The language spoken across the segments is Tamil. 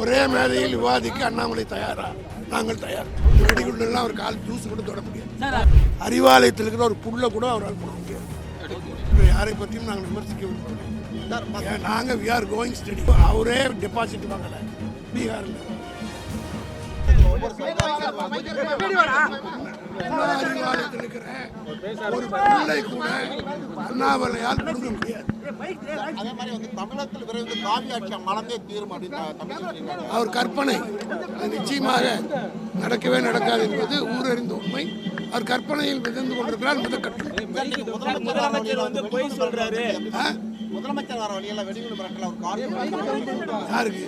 ஒரே மேடையில் விவாதிக்க அண்ணாமலை தயாரா? நாங்கள் தயார். வெடிகுண்டெல்லாம் அவர் கால் தூசு கூட தொட முடியாது. அறிவாலயத்தில் இருக்கிற ஒரு புல்ல கூட அவரால் போட முடியாது. யாரை பற்றியும் நாங்கள் விமர்சிக்க விரும்புகிறோம். நாங்கள் வி ஆர் கோயிங் ஸ்டடி. அவரே டெபாசிட் வாங்கலை பீகாரில். அறிவாலயத்தில் இருக்கிற ஒரு பிள்ளை கூட அண்ணாமலையால் கொடுக்க முடியாது. அவர் கற்பனை நிச்சயமாக நடக்கவே நடக்காது என்பது ஊரறிந்த உண்மை. அவர் கற்பனையில் மிதந்து கொண்டிருக்கிறார். முதலமைச்சர் வர வழியில வெடிகுண்டு மிரட்டல் யாருக்கு?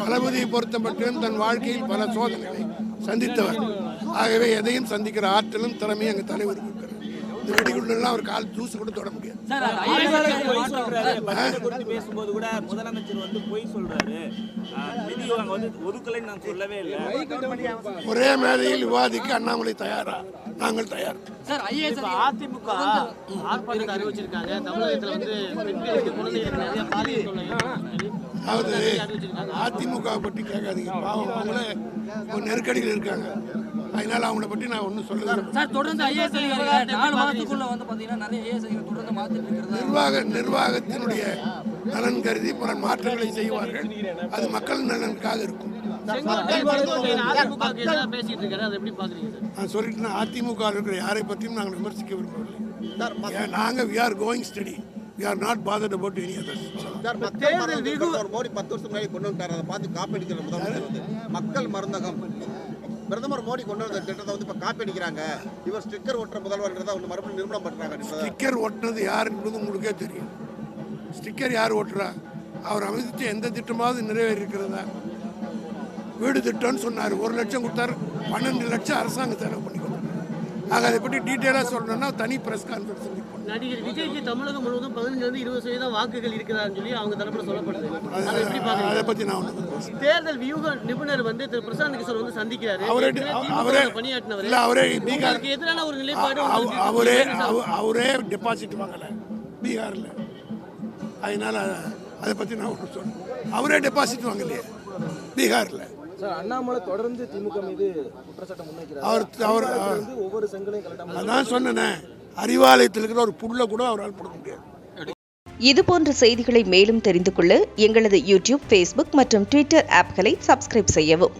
தளபதியை பொறுத்த மட்டும் தன் வாழ்க்கையில் பல சோதனைகளை சந்தித்தவர். ஆகவே எதையும் சந்திக்கிற ஆற்றலும் திறமையும் எங்க தலைவருக்கு இருக்கிறது. இந்த வெடிகுண்டெல்லாம் அவர் கால் தூசு கூட தொட முடியாது. பேசும்போது கூட முதலமைச்சர் போய் சொல்றாரு, ஒரே மேடையில் விவாதிக்க அண்ணாமலை தயாரா? நாங்கள் தயார். அதிமுக அறிவிச்சிருக்காங்க தமிழகத்தில் அதாவது அதிமுக பற்றி கேட்காதீங்க. பாவம் அவங்களே ஒரு நெருக்கடியில் இருக்காங்க. அதனால அவங்கள பற்றி நான் ஒன்றும் சொல்லுங்க. நிர்வாகத்தினுடைய நலன் கருதி பல மாற்றங்களை செய்வார்கள். அது மக்கள் நலனுக்காக இருக்கும். நான் சொல்லிட்டேன், அதிமுக இருக்கிற யாரை பற்றியும் நாங்கள் விமர்சிக்க விரும்பவில்லை. நாங்கள் we are going study. We are not bothered about any others. Modi 10 வருஷம் முன்னாடி கொண்டு வந்தார். அதை பார்த்து காப்பி அடிக்கிற முதலமைச்சர் மக்கள் மருந்தகம் பிரதமர் மோடி கொண்டு வந்த திட்டத்தை இப்ப காப்பி அடிக்கிறாங்க. இவர் ஸ்டிக்கர் ஒட்டுற முதல்வர்ன்றதை ஒன்று மறுபடியும் நிரூபணம் பண்றாங்க. ஸ்டிக்கர் ஒட்டுறது யார் என்பது உங்களுக்கே தெரியும். ஸ்டிக்கர் யார் ஒட்டுறா? அவர் அமைத்த எந்த திட்டமாவது நிறைவேறி இருக்கிறதா? வீடு திட்டம்னு சொன்னார், 1 லட்சம் கொடுத்தார், 12 லட்சம் அரசாங்கம் செலவு பண்ணி கொடுத்தார். ஆக அதை பற்றி டீட்டெயிலாக சொல்லணும்னா தனி பிரஸ் கான்ஃபரன்ஸ். நடிகர் விஜய்க்கு தமிழகம் முழுவதும் 15-20% வாக்குகள் இருக்கிறான்னு சொல்லி அவங்க தரப்புல சொல்லப்படுது. அதை பற்றி நான் தேர்தல் வியூக நிபுணர் திரு பிரசாந்த் கிஷோர் சந்திக்கிறாரு. பணியாற்றினவர் அவரே பீகாருக்கு எதிரான ஒரு நிலைப்பாடு அவரே டெபாசிட் வாங்கலை பீகாரில். அதனால அதை பற்றி நான் ஒன்று சொல்றேன். அவரே டெபாசிட் வாங்கலையே பீகாரில். அண்ணாமலை தொடர்ந்து திமுக மீது குற்றச்சாட்டு முன்வைக்கிறார். அவர் ஒவ்வொரு செங்கலையும் கரெக்டாக அதான் சொன்னேனே, அறிவாலயத்தில் இருக்கிற ஒரு புல்ல கூட அவரால் போட முடியாது. இதுபோன்ற செய்திகளை மேலும் தெரிந்து கொள்ள எங்களது யூடியூப், ஃபேஸ்புக் மற்றும் ட்விட்டர் ஆப்களை சப்ஸ்கிரைப் செய்யவும்.